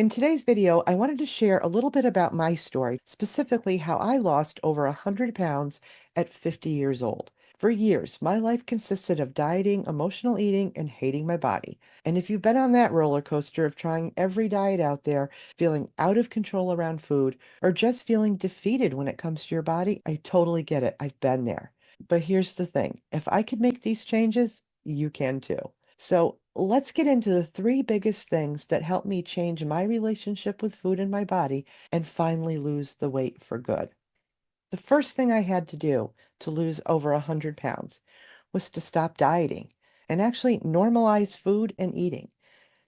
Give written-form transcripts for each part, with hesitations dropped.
In today's video, I wanted to share a little bit about my story, specifically how I lost over 100 pounds at 50 years old. For years, my life consisted of dieting, emotional eating, and hating my body. And if you've been on that roller coaster of trying every diet out there, feeling out of control around food, or just feeling defeated when it comes to your body, I totally get it. I've been there. But here's the thing, if I could make these changes, you can too. So let's get into the three biggest things that helped me change my relationship with food and my body and finally lose the weight for good. The first thing I had to do to lose over 100 pounds was to stop dieting and actually normalize food and eating.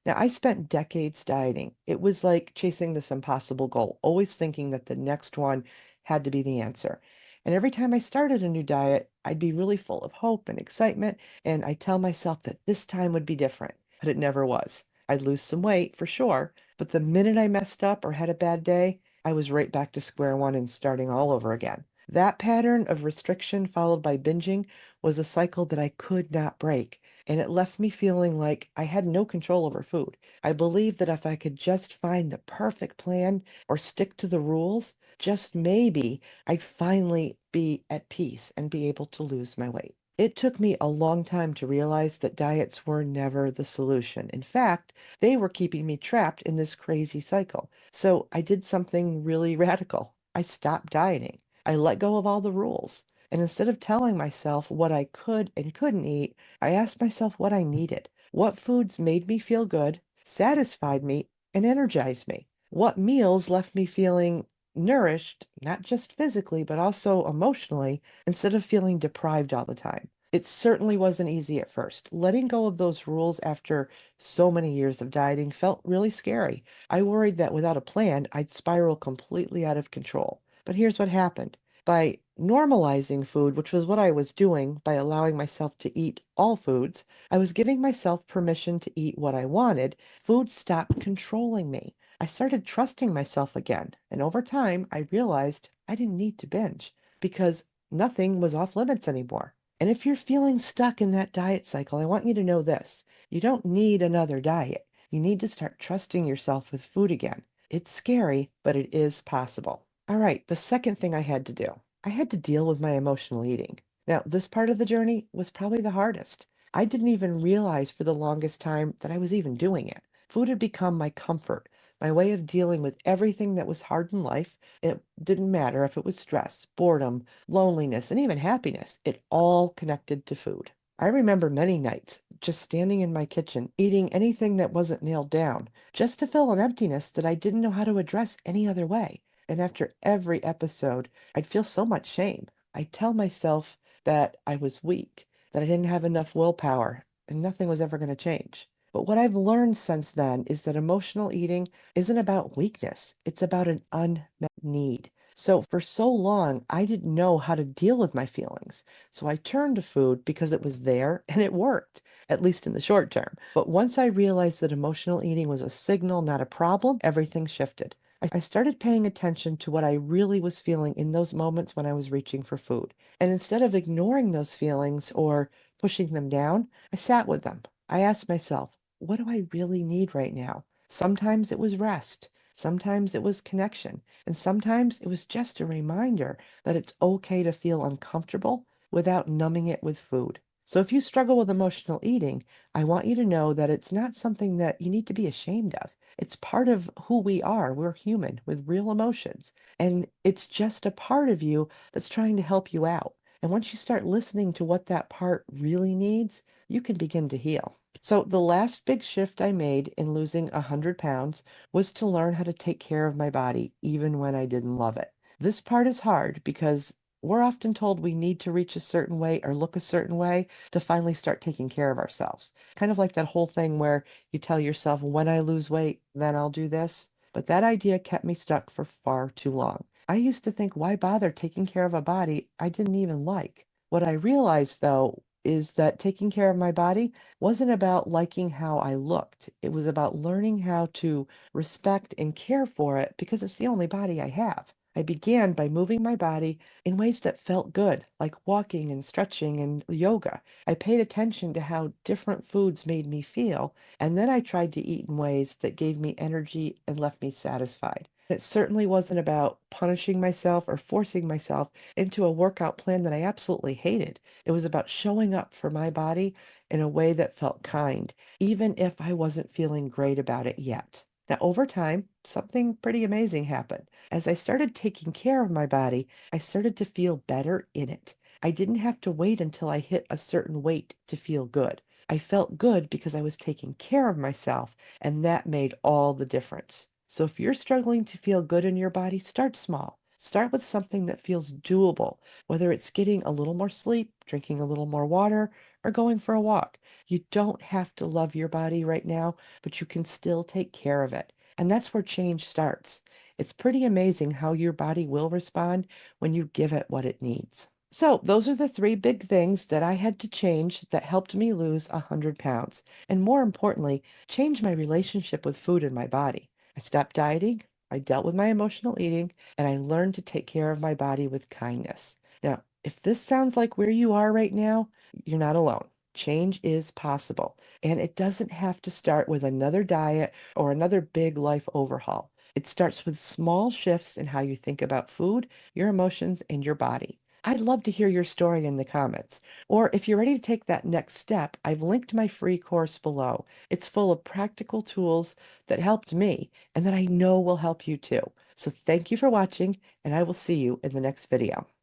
Now, I spent decades dieting. It was like chasing this impossible goal, always thinking that the next one had to be the answer. And every time I started a new diet, I'd be really full of hope and excitement, and I'd tell myself that this time would be different, but it never was. I'd lose some weight for sure, but the minute I messed up or had a bad day, I was right back to square one and starting all over again. That pattern of restriction followed by binging was a cycle that I could not break, and it left me feeling like I had no control over food. I believed that if I could just find the perfect plan or stick to the rules, just maybe I'd finally be at peace and be able to lose my weight. It took me a long time to realize that diets were never the solution. In fact, they were keeping me trapped in this crazy cycle. So I did something really radical. I stopped dieting. I let go of all the rules. And instead of telling myself what I could and couldn't eat, I asked myself what I needed. What foods made me feel good, satisfied me, and energized me? What meals left me feeling nourished, not just physically, but also emotionally, instead of feeling deprived all the time? It certainly wasn't easy at first. Letting go of those rules after so many years of dieting felt really scary. I worried that without a plan, I'd spiral completely out of control. But here's what happened. By normalizing food, which was what I was doing by allowing myself to eat all foods, I was giving myself permission to eat what I wanted. Food stopped controlling me. I started trusting myself again, and over time, I realized I didn't need to binge because nothing was off limits anymore. And if you're feeling stuck in that diet cycle, I want you to know this. You don't need another diet. You need to start trusting yourself with food again. It's scary, but it is possible. All right, the second thing I had to do, I had to deal with my emotional eating. Now, this part of the journey was probably the hardest. I didn't even realize for the longest time that I was even doing it. Food had become my comfort, my way of dealing with everything that was hard in life. It didn't matter if it was stress, boredom, loneliness, and even happiness. It all connected to food. I remember many nights just standing in my kitchen, eating anything that wasn't nailed down, just to fill an emptiness that I didn't know how to address any other way. And after every episode, I'd feel so much shame. I'd tell myself that I was weak, that I didn't have enough willpower, and nothing was ever going to change. But what I've learned since then is that emotional eating isn't about weakness, it's about an unmet need. So for so long, I didn't know how to deal with my feelings. So I turned to food because it was there and it worked, at least in the short term. But once I realized that emotional eating was a signal, not a problem, everything shifted. I started paying attention to what I really was feeling in those moments when I was reaching for food. And instead of ignoring those feelings or pushing them down, I sat with them. I asked myself, what do I really need right now? Sometimes it was rest. Sometimes it was connection. And sometimes it was just a reminder that it's okay to feel uncomfortable without numbing it with food. So if you struggle with emotional eating, I want you to know that it's not something that you need to be ashamed of. It's part of who we are. We're human with real emotions. And it's just a part of you that's trying to help you out. And once you start listening to what that part really needs, you can begin to heal. So, the last big shift I made in losing 100 pounds was to learn how to take care of my body, even when I didn't love it. This part is hard because we're often told we need to reach a certain way or look a certain way to finally start taking care of ourselves. Kind of like that whole thing where you tell yourself, when I lose weight, then I'll do this. But that idea kept me stuck for far too long. I used to think, why bother taking care of a body I didn't even like? What I realized, though, is that taking care of my body wasn't about liking how I looked. It was about learning how to respect and care for it because it's the only body I have. I began by moving my body in ways that felt good, like walking and stretching and yoga. I paid attention to how different foods made me feel, and then I tried to eat in ways that gave me energy and left me satisfied. It certainly wasn't about punishing myself or forcing myself into a workout plan that I absolutely hated. It was about showing up for my body in a way that felt kind, even if I wasn't feeling great about it yet. Now, over time, something pretty amazing happened. As I started taking care of my body, I started to feel better in it. I didn't have to wait until I hit a certain weight to feel good. I felt good because I was taking care of myself, and that made all the difference. So if you're struggling to feel good in your body, start small. Start with something that feels doable, whether it's getting a little more sleep, drinking a little more water, or going for a walk. You don't have to love your body right now, but you can still take care of it. And that's where change starts. It's pretty amazing how your body will respond when you give it what it needs. So, those are the three big things that I had to change that helped me lose 100 pounds. And more importantly, change my relationship with food and my body. I stopped dieting, I dealt with my emotional eating, and I learned to take care of my body with kindness. Now, if this sounds like where you are right now, you're not alone. Change is possible, and it doesn't have to start with another diet or another big life overhaul. It starts with small shifts in how you think about food, your emotions, and your body. I'd love to hear your story in the comments. Or if you're ready to take that next step, I've linked my free course below. It's full of practical tools that helped me and that I know will help you too. So thank you for watching, and I will see you in the next video.